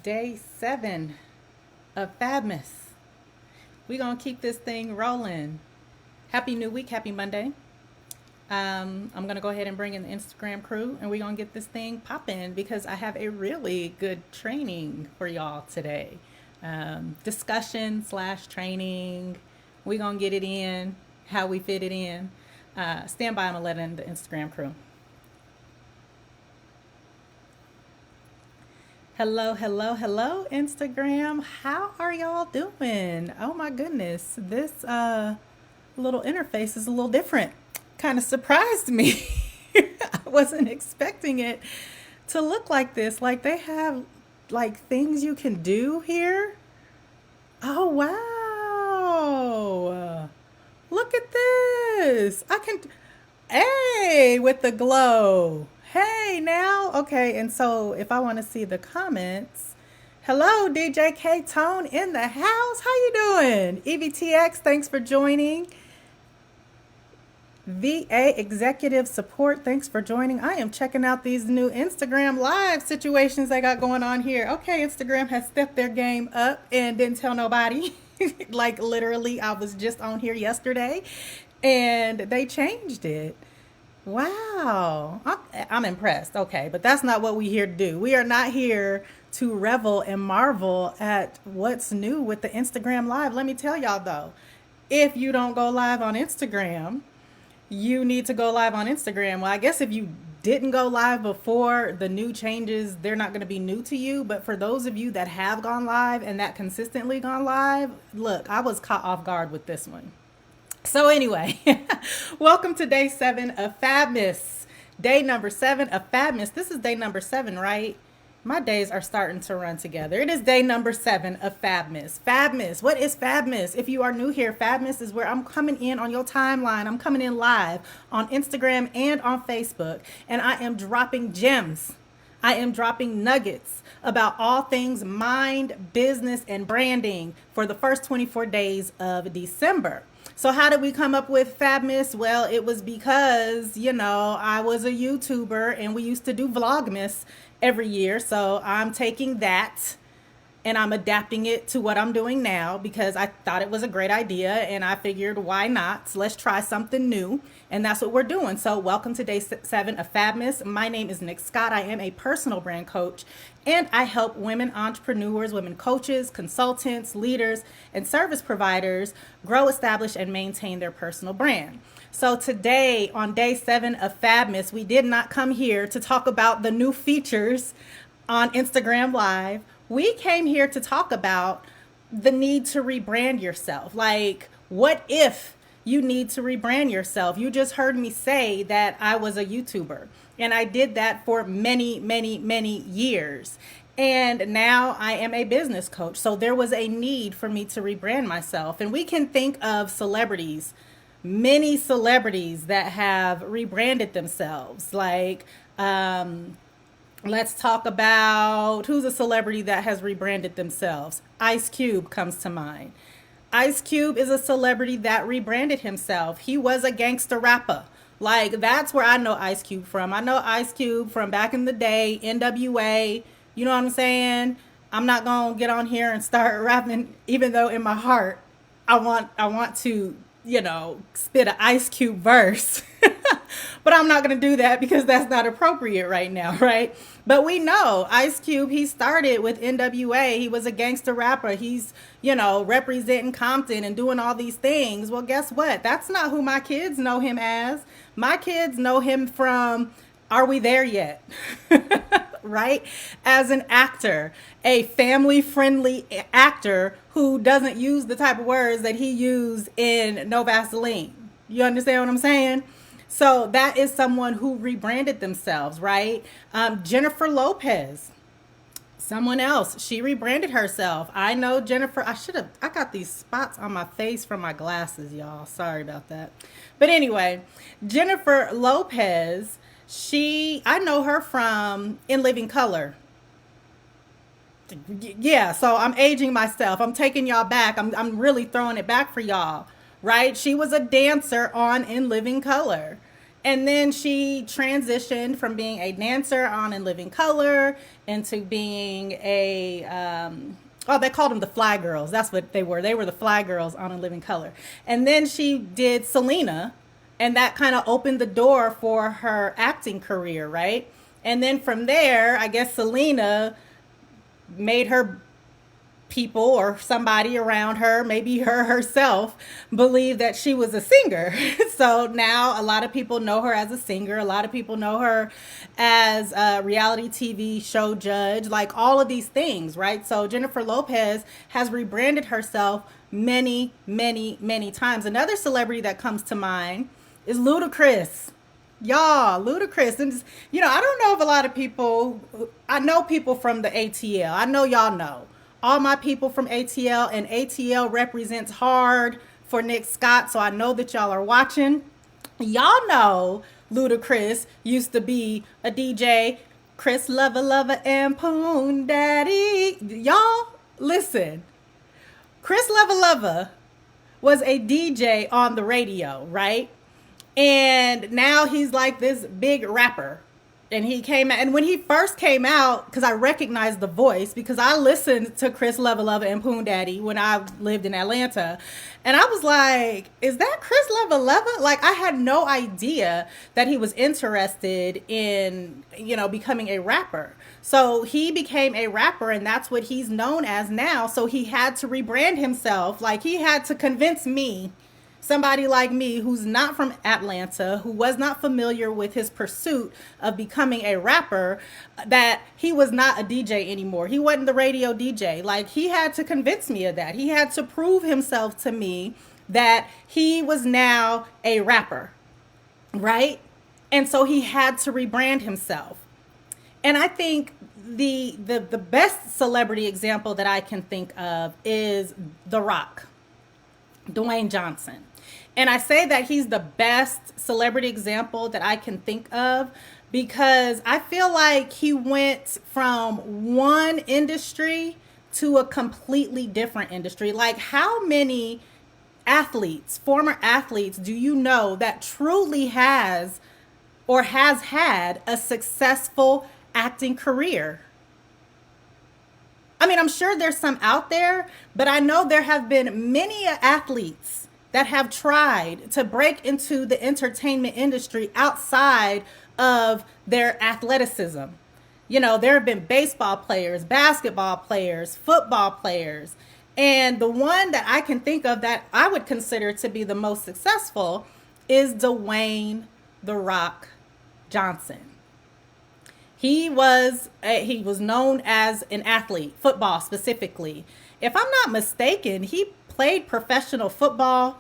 Day 7 of Fabmas. We're going to keep this thing rolling. Happy New Week. Happy Monday. I'm going to go ahead and bring in the Instagram crew and we're going to get this thing popping because I have a really good training for y'all today. Discussion / training. We're going to get it in, how we fit it in. Stand by, I'm going to let in the Instagram crew. Hello, Instagram. How are y'all doing? Oh my goodness. This little interface is a little different. Kind of surprised me. I wasn't expecting it to look like this. Like they have like things you can do here. Oh wow. Look at this. I can, hey, with the glow. Hey now. Okay, and so if I want to see the comments, hello DJ K Tone in the house. How you doing? EVTX, thanks for joining. VA Executive Support, thanks for joining. I am checking out these new Instagram live situations they got going on here. Okay, Instagram has stepped their game up and didn't tell nobody. Like literally, I was just on here yesterday and they changed it. Wow. I'm impressed. Okay, but that's not what we're here to do. We are not here to revel and marvel at what's new with the Instagram live. Let me tell y'all though, if you don't go live on Instagram, you need to go live on Instagram. Well, I guess if you didn't go live before the new changes, they're not going to be new to you. But for those of you that have gone live and that consistently gone live, look, I was caught off guard with this one. So anyway, welcome to day 7 of Fabmas. Day number 7 of Fabmas. This is day number 7, right? My days are starting to run together. It is day number 7 of Fabmas. Fabmas. What is Fabmas? If you are new here, Fabmas is where I'm coming in on your timeline. I'm coming in live on Instagram and on Facebook. And I am dropping gems. I am dropping nuggets about all things mind, business, and branding for the first 24 days of December. So how did we come up with Fabmas? Well, it was because, I was a YouTuber and we used to do Vlogmas every year. So I'm taking that and I'm adapting it to what I'm doing now because I thought it was a great idea and I figured why not? So let's try something new. And that's what we're doing. So welcome to day 7 of Fabmas. My name is Nick Scott. I am a personal brand coach and I help women entrepreneurs, women coaches, consultants, leaders, and service providers grow, establish, and maintain their personal brand. So today on day 7 of Fabmas, we did not come here to talk about the new features on Instagram Live. We came here to talk about the need to rebrand yourself. Like, what if you need to rebrand yourself? You just heard me say that I was a YouTuber and I did that for many, many, many years. And now I am a business coach. So there was a need for me to rebrand myself. And we can think of celebrities, many celebrities that have rebranded themselves. Like, let's talk about who's a celebrity that has rebranded themselves. Ice Cube comes to mind. Ice Cube is a celebrity that rebranded himself. He was a gangster rapper. Like, that's where I know Ice Cube from. I know Ice Cube from back in the day, NWA. You know what I'm saying? I'm not going to get on here and start rapping, even though in my heart, I want to, spit an Ice Cube verse. But I'm not going to do that because that's not appropriate right now, right? But we know Ice Cube, he started with NWA. He was a gangster rapper. He's, representing Compton and doing all these things. Well, guess what? That's not who my kids know him as. My kids know him from Are We There Yet? Right? As an actor, a family-friendly actor who doesn't use the type of words that he used in No Vaseline. You understand what I'm saying? So that is someone who rebranded themselves, right? Jennifer Lopez, someone else, she rebranded herself. I know Jennifer, I got these spots on my face from my glasses, y'all. Sorry about that. But anyway, Jennifer Lopez, I know her from In Living Color. Yeah, so I'm aging myself. I'm taking y'all back. I'm really throwing it back for y'all, right? She was a dancer on In Living Color. And then she transitioned from being a dancer on In Living Color into being a, oh, they called them the Fly Girls. That's what they were. They were the Fly Girls on In Living Color. And then she did Selena, and that kind of opened the door for her acting career, right? And then from there, I guess Selena made her people or somebody around her, maybe her herself, believe that she was a singer. So now a lot of people know her as a singer. A lot of people know her as a reality TV show judge, like all of these things, right? So Jennifer Lopez has rebranded herself many, many, many times. Another celebrity that comes to mind is Ludacris. Y'all, Ludacris. And just, I don't know if a lot of people, I know people from the ATL. I know y'all know. All my people from ATL, and ATL represents hard for Nick Scott, so I know that y'all are watching. Y'all know Ludacris used to be a DJ, Chris Lover, and Poon Daddy. Y'all, listen. Chris Lover was a DJ on the radio, right? And now he's like this big rapper. And he came out, and when he first came out, because I recognized the voice, because I listened to Chris Lover and Poon Daddy when I lived in Atlanta, and I was like, is that Chris Lover? Like, I had no idea that he was interested in, becoming a rapper. So he became a rapper, and that's what he's known as now. So he had to rebrand himself. Like, he had to convince me, somebody like me who's not from Atlanta, who was not familiar with his pursuit of becoming a rapper, that he was not a DJ anymore. He wasn't the radio DJ. Like, he had to convince me of that. He had to prove himself to me that he was now a rapper, right? And so he had to rebrand himself. And I think the best celebrity example that I can think of is The Rock, Dwayne Johnson. And I say that he's the best celebrity example that I can think of because I feel like he went from one industry to a completely different industry. Like, how many athletes, former athletes, do you know that truly has or has had a successful acting career? I mean, I'm sure there's some out there, but I know there have been many athletes that have tried to break into the entertainment industry outside of their athleticism. There have been baseball players, basketball players, football players. And the one that I can think of that I would consider to be the most successful is Dwayne "The Rock" Johnson. He was known as an athlete, football specifically. If I'm not mistaken, he played professional football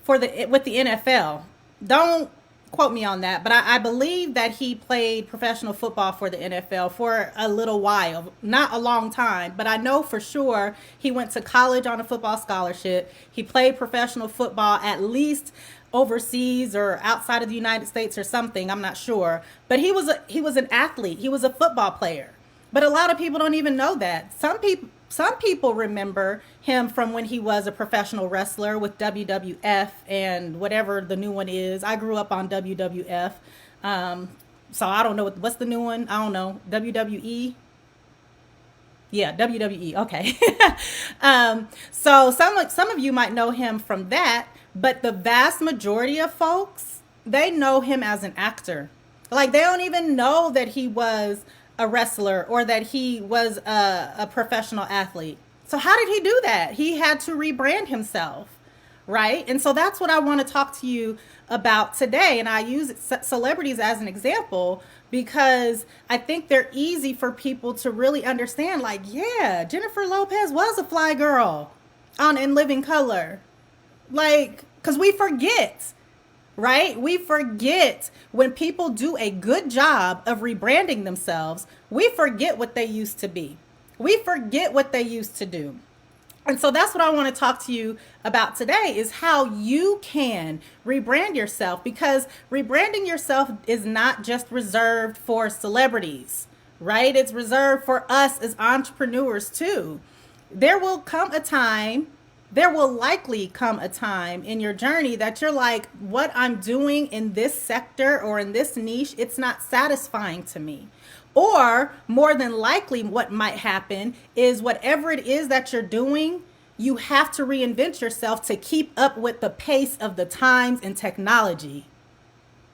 with the NFL. Don't quote me on that, but I believe that he played professional football for the NFL for a little while, not a long time, but I know for sure he went to college on a football scholarship. He played professional football at least overseas or outside of the United States or something. I'm not sure, but he was an athlete. He was a football player. But a lot of people don't even know that. Some people remember him from when he was a professional wrestler with WWF and whatever the new one is. I grew up on WWF. So I don't know what's the new one. I don't know. WWE. Yeah, WWE. Okay. So some of you might know him from that, but the vast majority of folks, they know him as an actor. Like, they don't even know that he was a wrestler or that he was a professional athlete. So how did he do that? He had to rebrand himself, right? And so that's what I want to talk to you about today. And I use celebrities as an example because I think they're easy for people to really understand. Like, yeah, Jennifer Lopez was a fly girl on In Living Color. Like, because we forget. Right? We forget when people do a good job of rebranding themselves, we forget what they used to be. We forget what they used to do. And so that's what I want to talk to you about today is how you can rebrand yourself, because rebranding yourself is not just reserved for celebrities, right? It's reserved for us as entrepreneurs too. There will come a time there will likely come a time in your journey that you're like, what I'm doing in this sector or in this niche, it's not satisfying to me. Or more than likely, what might happen is whatever it is that you're doing, you have to reinvent yourself to keep up with the pace of the times and technology.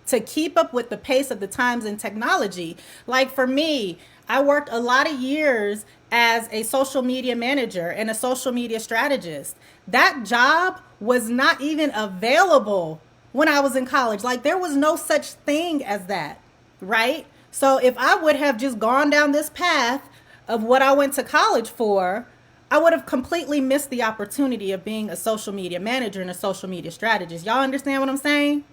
To keep up with the pace of the times and technology. Like for me, I worked a lot of years as a social media manager and a social media strategist. That job was not even available when I was in college. Like there was no such thing as that, right? So if I would have just gone down this path of what I went to college for, I would have completely missed the opportunity of being a social media manager and a social media strategist. Y'all understand what I'm saying?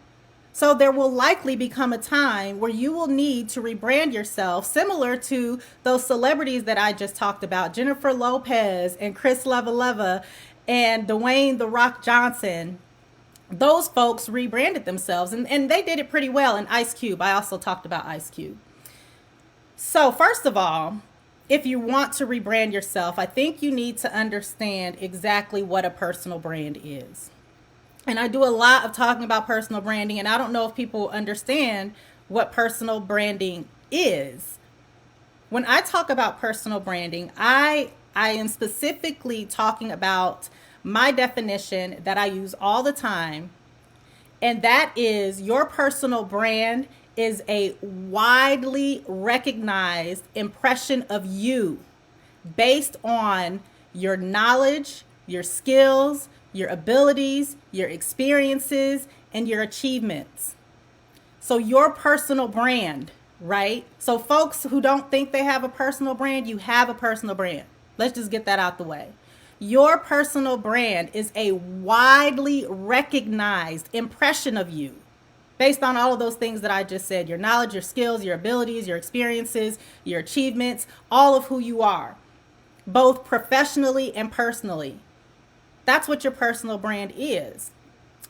So there will likely become a time where you will need to rebrand yourself, similar to those celebrities that I just talked about, Jennifer Lopez and Chris Leva and Dwayne "The Rock" Johnson. Those folks rebranded themselves and they did it pretty well. And Ice Cube, I also talked about Ice Cube. So first of all, if you want to rebrand yourself, I think you need to understand exactly what a personal brand is. And I do a lot of talking about personal branding, and I don't know if people understand what personal branding is. When I talk about personal branding, I am specifically talking about my definition that I use all the time, and that is your personal brand is a widely recognized impression of you based on your knowledge, your skills, your abilities, your experiences, and your achievements. So your personal brand, right? So folks who don't think they have a personal brand, you have a personal brand. Let's just get that out the way. Your personal brand is a widely recognized impression of you based on all of those things that I just said, your knowledge, your skills, your abilities, your experiences, your achievements, all of who you are, both professionally and personally. That's what your personal brand is.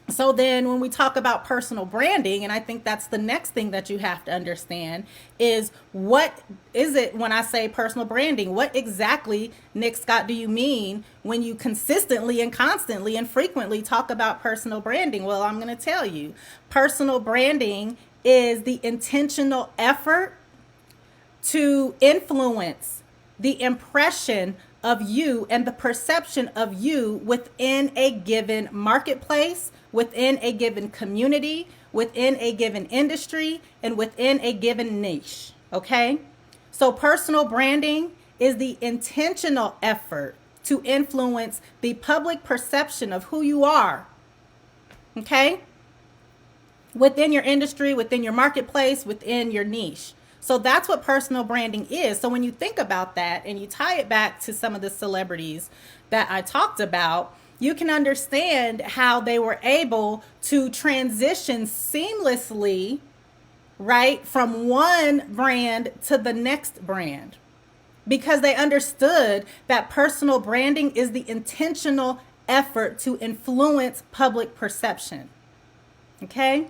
So then when we talk about personal branding, and I think that's the next thing that you have to understand is what is it when I say personal branding? What exactly, Nick Scott, do you mean when you consistently and constantly and frequently talk about personal branding? Well, I'm going to tell you. Personal branding is the intentional effort to influence the impression of you and the perception of you within a given marketplace, within a given community, within a given industry, and within a given niche. Okay? So personal branding is the intentional effort to influence the public perception of who you are. Okay? Within your industry, within your marketplace, within your niche. So that's what personal branding is. So when you think about that and you tie it back to some of the celebrities that I talked about, you can understand how they were able to transition seamlessly, right, from one brand to the next brand, because they understood that personal branding is the intentional effort to influence public perception. Okay?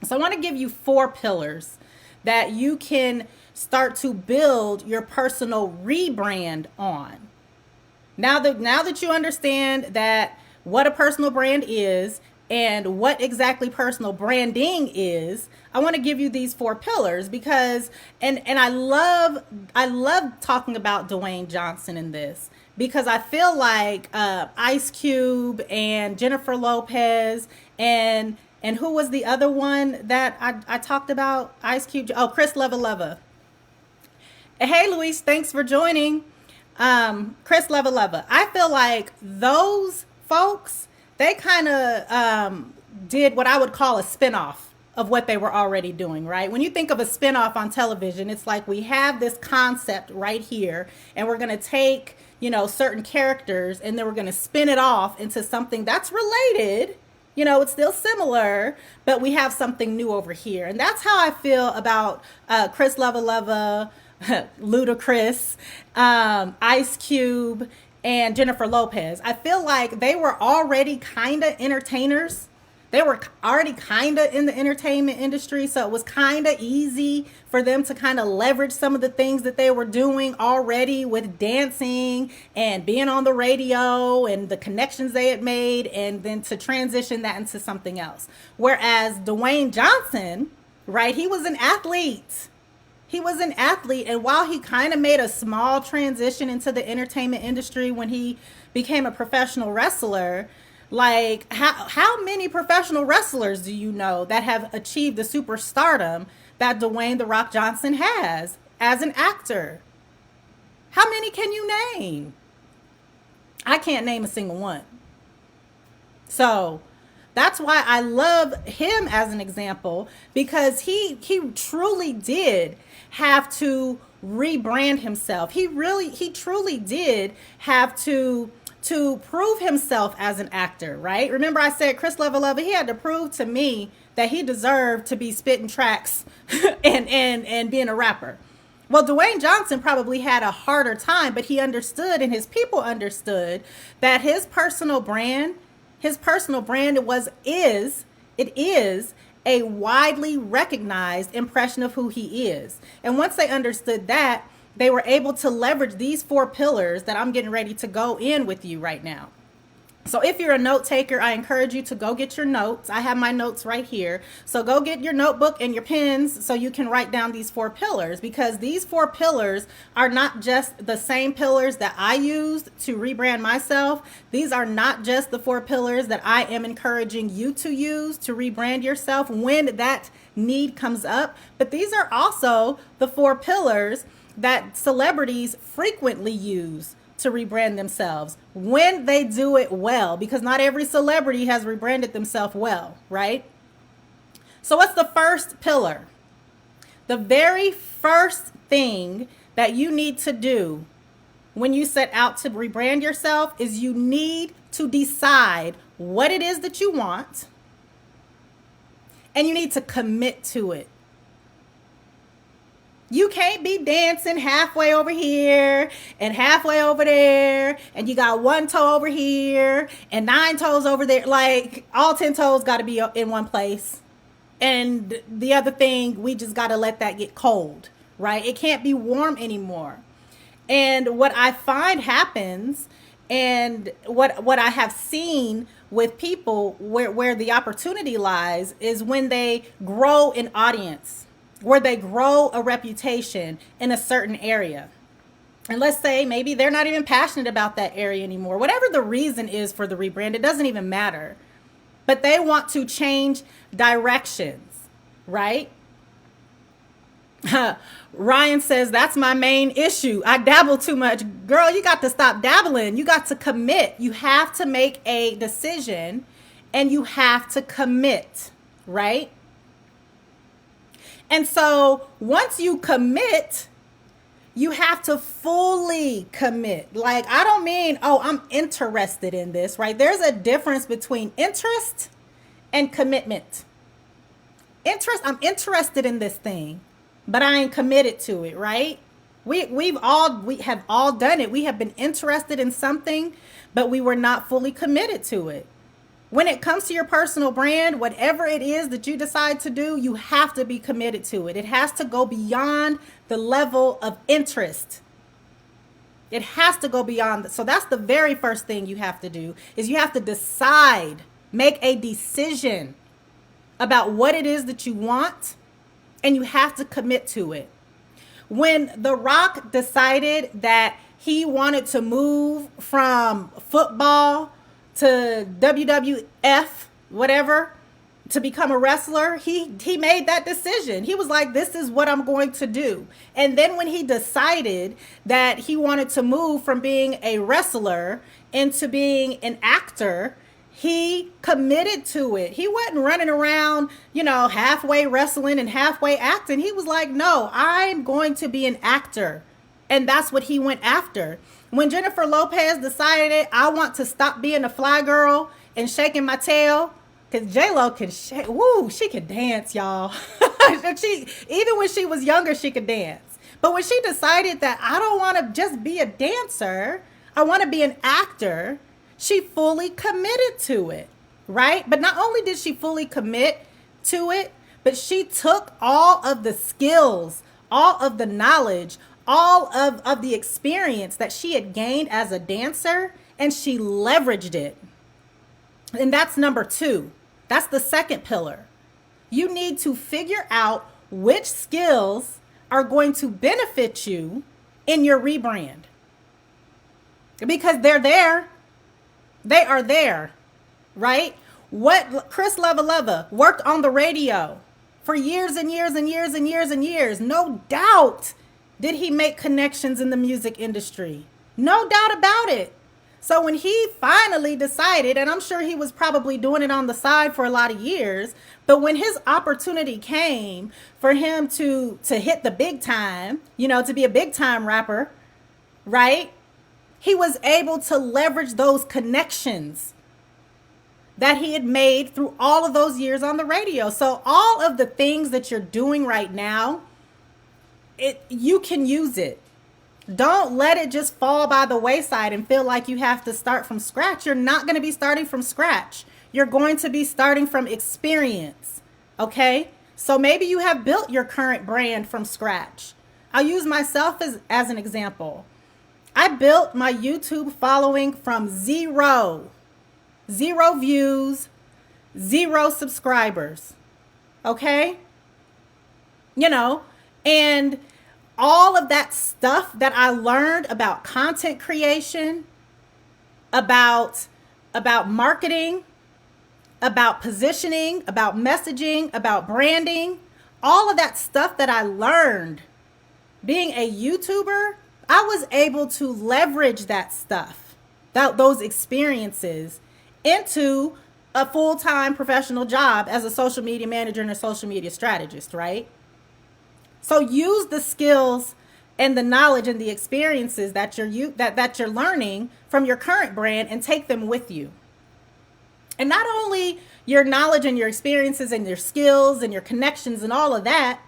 So I want to give you 4 pillars that you can start to build your personal rebrand on. Now that you understand that what a personal brand is and what exactly personal branding is, I want to give you these 4 pillars because and I love talking about Dwayne Johnson in this because I feel like Ice Cube and Jennifer Lopez and who was the other one that I talked about? Ice Cube. Oh, Chris Leva. Hey, Luis, thanks for joining. Chris Leva. I feel like those folks, they kind of did what I would call a spinoff of what they were already doing, right? When you think of a spinoff on television, it's like we have this concept right here, and we're going to take, certain characters, and then we're going to spin it off into something that's related. It's still similar, but we have something new over here. And that's how I feel about Chris Leva, Ludacris, Ice Cube, and Jennifer Lopez. I feel like they were already kind of entertainers. They were already kind of in the entertainment industry, so it was kind of easy for them to kind of leverage some of the things that they were doing already with dancing and being on the radio and the connections they had made, and then to transition that into something else. Whereas Dwayne Johnson, right, he was an athlete. He was an athlete, and while he kind of made a small transition into the entertainment industry when he became a professional wrestler, like, how many professional wrestlers do you know that have achieved the superstardom that Dwayne "The Rock" Johnson has as an actor? How many can you name? I can't name a single one. So that's why I love him as an example, because he truly did have to rebrand himself. He truly did have to prove himself as an actor, right? Remember I said Chris Lover, he had to prove to me that he deserved to be spitting tracks and being a rapper. Well, Dwayne Johnson probably had a harder time, but he understood, and his people understood, that his personal brand is a widely recognized impression of who he is. And once they understood that, they were able to leverage these 4 pillars that I'm getting ready to go in with you right now. So if you're a note taker, I encourage you to go get your notes. I have my notes right here. So go get your notebook and your pens so you can write down these 4 pillars, because these 4 pillars are not just the same pillars that I used to rebrand myself. These are not just the 4 pillars that I am encouraging you to use to rebrand yourself when that need comes up, but these are also the 4 pillars that celebrities frequently use to rebrand themselves when they do it well, because not every celebrity has rebranded themselves well, right? So what's the first pillar? The very first thing that you need to do when you set out to rebrand yourself is you need to decide what it is that you want, and you need to commit to it. You can't be dancing halfway over here and halfway over there, and you got 1 toe over here and 9 toes over there. Like, all 10 toes got to be in one place. And the other thing, we just got to let that get cold, right? It can't be warm anymore. And what I find happens, and what I have seen with people where the opportunity lies, is when they grow an audience, where they grow a reputation in a certain area. And let's say maybe they're not even passionate about that area anymore. Whatever the reason is for the rebrand, it doesn't even matter. But they want to change directions, right? Ryan says, that's my main issue. I dabble too much. Girl, you got to stop dabbling. You got to commit. You have to make a decision, and you have to commit, right? And so once you commit, you have to fully commit. Like, I don't mean, oh, I'm interested in this, right? There's a difference between interest and commitment. Interest, I'm interested in this thing, but I ain't committed to it, right? We have all done it. We have been interested in something, but we were not fully committed to it. When it comes to your personal brand, whatever it is that you decide to do, you have to be committed to it. It has to go beyond the level of interest. It has to go beyond. So that's the very first thing you have to do, is you have to decide, make a decision about what it is that you want, and you have to commit to it. When The Rock decided that he wanted to move from football to WWF, whatever, to become a wrestler, he made that decision. He was like, this is what I'm going to do. And then when he decided that he wanted to move from being a wrestler into being an actor, he committed to it. He wasn't running around, halfway wrestling and halfway acting. He was like, no, I'm going to be an actor. And that's what he went after. When Jennifer Lopez decided, I want to stop being a fly girl and shaking my tail, because J-Lo can shake, she can dance, y'all. Even when she was younger, she could dance. But when she decided that I don't want to just be a dancer, I want to be an actor, she fully committed to it. right? But not only did she fully commit to it, but she took all of the skills, all of the knowledge, all of the experience that she had gained as a dancer, and she leveraged it. And that's number 2. That's the second pillar. You need to figure out which skills are going to benefit you in your rebrand. Because they're there. They are there, right? What Chris Leva worked on the radio for years and years and years and years and years. No doubt did he make connections in the music industry. No doubt about it. So when he finally decided, and I'm sure he was probably doing it on the side for a lot of years, but when his opportunity came for him to hit the big time, to be a big time rapper, right? He was able to leverage those connections that he had made through all of those years on the radio. So all of the things that you're doing right now, you can use it. Don't let it just fall by the wayside and feel like you have to start from scratch. You're not going to be starting from scratch. You're going to be starting from experience. Okay? So maybe you have built your current brand from scratch. I'll use myself as an example. I built my YouTube following from zero views, 0 subscribers. Okay? And all of that stuff that I learned about content creation, about marketing, about positioning, about messaging, about branding, all of that stuff that I learned being a YouTuber, I was able to leverage that stuff, those experiences into a full-time professional job as a social media manager and a social media strategist, right? So use the skills and the knowledge and the experiences that you're learning from your current brand and take them with you. And not only your knowledge and your experiences and your skills and your connections and all of that,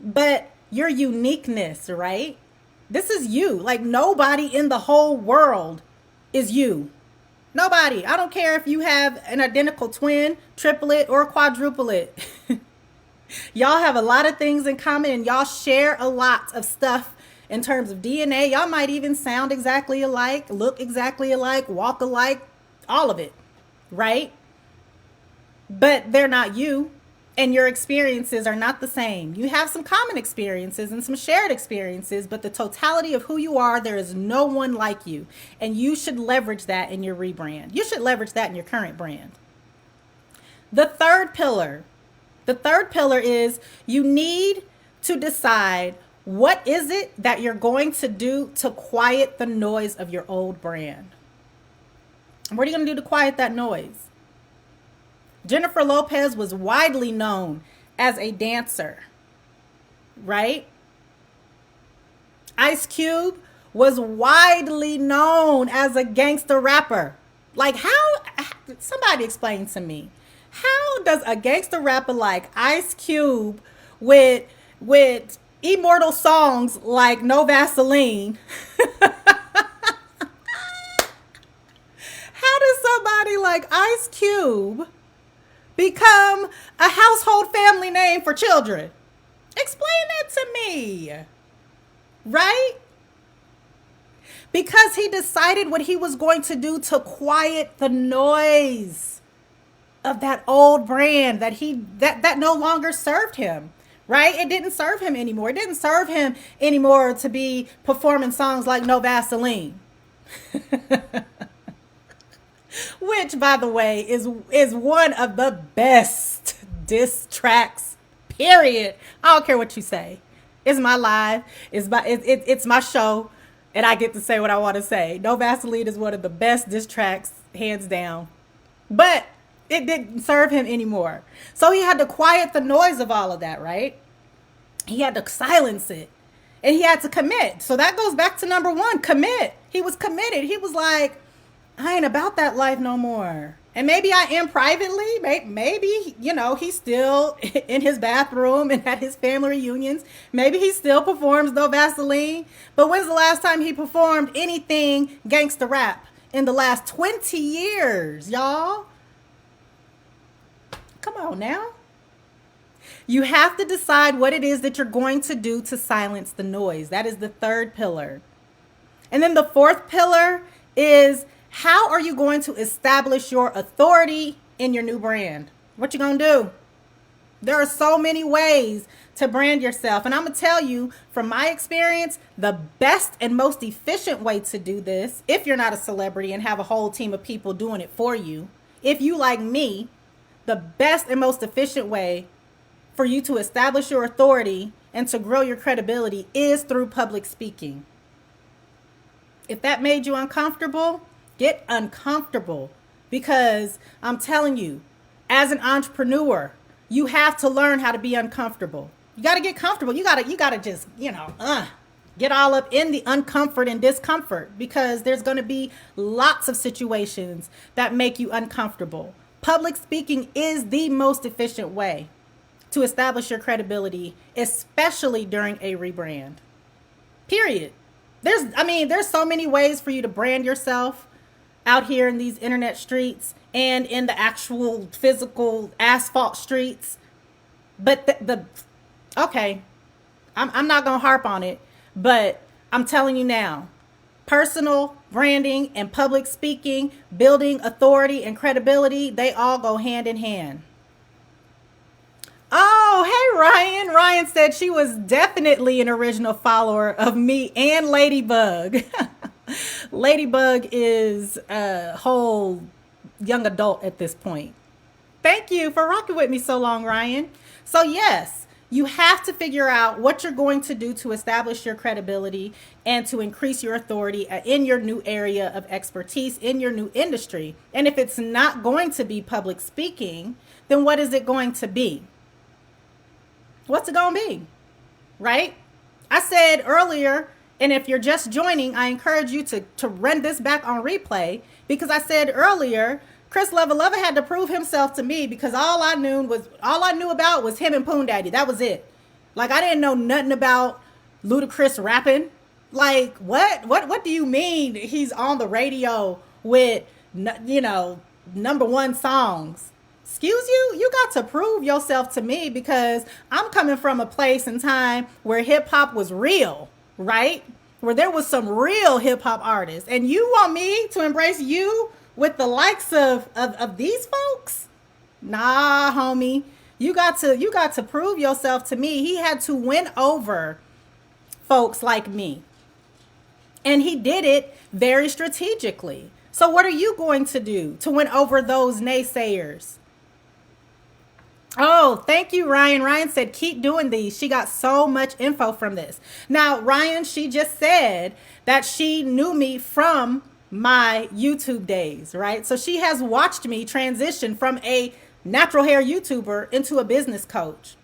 but your uniqueness, right? This is you. Like nobody in the whole world is you. Nobody. I don't care if you have an identical twin, triplet, or quadruplet. Y'all have a lot of things in common and y'all share a lot of stuff in terms of DNA. Y'all might even sound exactly alike, look exactly alike, walk alike, all of it, right? But they're not you, and your experiences are not the same. You have some common experiences and some shared experiences, but the totality of who you are, there is no one like you. And you should leverage that in your rebrand. You should leverage that in your current brand. The third pillar is you need to decide what is it that you're going to do to quiet the noise of your old brand. What are you going to do to quiet that noise? Jennifer Lopez was widely known as a dancer, right? Ice Cube was widely known as a gangster rapper. Like somebody explain to me. How does a gangster rapper like Ice Cube with immortal songs like No Vaseline, how does somebody like Ice Cube become a household family name for children? Explain that to me, right? Because he decided what he was going to do to quiet the noise of that old brand that no longer served him, right? It didn't serve him anymore. It didn't serve him anymore to be performing songs like No Vaseline. Which, by the way, is one of the best diss tracks, period. I don't care what you say. It's my live. It's my show, and I get to say what I want to say. No Vaseline is one of the best diss tracks, hands down. But it didn't serve him anymore. So he had to quiet the noise of all of that, right? He had to silence it. And he had to commit. So that goes back to number 1, commit. He was committed. He was like, I ain't about that life no more. And maybe I am privately. Maybe, he's still in his bathroom and at his family reunions. Maybe he still performs No Vaseline. But when's the last time he performed anything gangsta rap? In the last 20 years, y'all. on now. You have to decide what it is that you're going to do to silence the noise. That is the third pillar. And then the fourth pillar is, how are you going to establish your authority in your new brand? What you gonna do? There are so many ways to brand yourself. And I'm going to tell you from my experience, the best and most efficient way to do this, if you're not a celebrity and have a whole team of people doing it for you, if you like me, the best and most efficient way for you to establish your authority and to grow your credibility is through public speaking. If that made you uncomfortable, get uncomfortable, because I'm telling you, as an entrepreneur, you have to learn how to be uncomfortable. You got to get comfortable. You got to just, get all up in the uncomfort and discomfort, because there's going to be lots of situations that make you uncomfortable. Public speaking is the most efficient way to establish your credibility, especially during a rebrand. Period. There's so many ways for you to brand yourself out here in these internet streets and in the actual physical asphalt streets. But okay, I'm not going to harp on it, but I'm telling you now, personal branding and public speaking, building authority and credibility, they all go hand in hand. Oh, hey, Ryan. Ryan said she was definitely an original follower of me and Ladybug. Ladybug is a whole young adult at this point. Thank you for rocking with me so long, Ryan. So yes, you have to figure out what you're going to do to establish your credibility and to increase your authority in your new area of expertise, in your new industry. And if it's not going to be public speaking, then what is it going to be? What's it going to be? Right? I said earlier, and if you're just joining, I encourage you to run this back on replay, because I said earlier, Chris Lova had to prove himself to me, because all I knew about was him and Poon Daddy. That was it. Like, I didn't know nothing about Ludacris rapping. Like, what do you mean he's on the radio with, number one songs? Excuse you? You got to prove yourself to me, because I'm coming from a place and time where hip hop was real, right? Where there was some real hip hop artists. And you want me to embrace you with the likes of these folks? Nah, homie. You got to prove yourself to me. He had to win over folks like me. And he did it very strategically. So what are you going to do to win over those naysayers? Oh, thank you, Ryan. Ryan said, keep doing these. She got so much info from this. Now, Ryan, she just said that she knew me from my YouTube days, right? So she has watched me transition from a natural hair YouTuber into a business coach.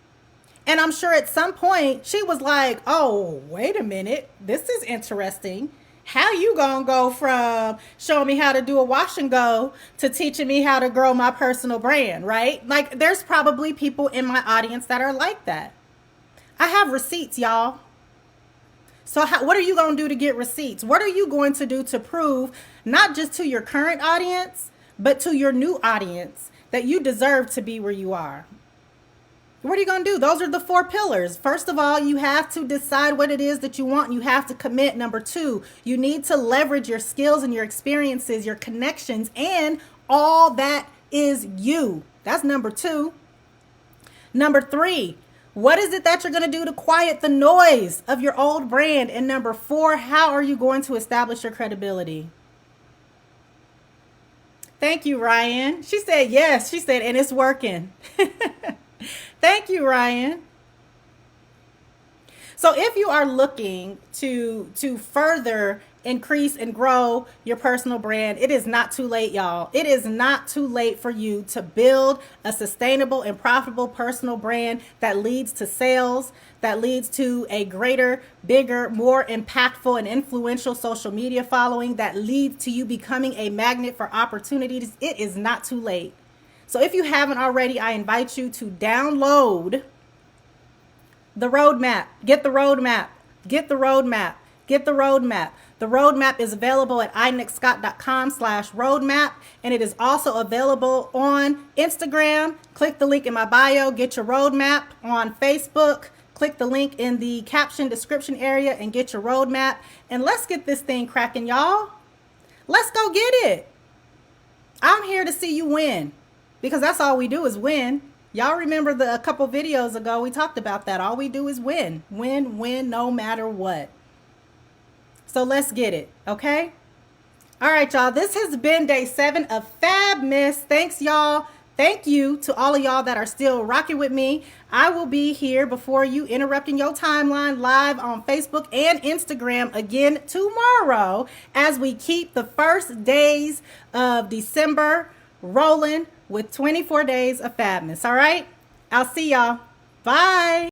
And I'm sure at some point she was like, oh, wait a minute. This is interesting. How you gonna go from showing me how to do a wash and go to teaching me how to grow my personal brand, right? Like, there's probably people in my audience that are like that. I have receipts, y'all. So what are you going to do to get receipts? What are you going to do to prove, not just to your current audience, but to your new audience, that you deserve to be where you are? What are you going to do? Those are the 4 pillars. First of all, you have to decide what it is that you want. You have to commit. Number 2, you need to leverage your skills and your experiences, your connections, and all that is you. That's number 2. Number 3, what is it that you're going to do to quiet the noise of your old brand? And number 4, how are you going to establish your credibility? Thank you, Ryan. She said yes. She said, and it's working. Thank you, Ryan. So if you are looking to further increase and grow your personal brand, it is not too late, y'all. It is not too late for you to build a sustainable and profitable personal brand that leads to sales, that leads to a greater, bigger, more impactful and influential social media following, that leads to you becoming a magnet for opportunities. It is not too late. So if you haven't already, I invite you to download the roadmap. Get the roadmap. Get the roadmap. Get the roadmap. The roadmap is available at inickscott.com/roadmap, and it is also available on Instagram. Click the link in my bio. Get your roadmap. On Facebook, click the link in the caption description area and get your roadmap. And let's get this thing cracking, y'all. Let's go get it. I'm here to see you win, because that's all we do is win. Y'all remember a couple videos ago, we talked about that. All we do is win. Win, win, no matter what. So let's get it, okay? All right, y'all. This has been day 7 of Fabmas. Thanks, y'all. Thank you to all of y'all that are still rocking with me. I will be here before you, interrupting your timeline, live on Facebook and Instagram again tomorrow as we keep the first days of December rolling with 24 days of Fabmas. All right? I'll see y'all. Bye.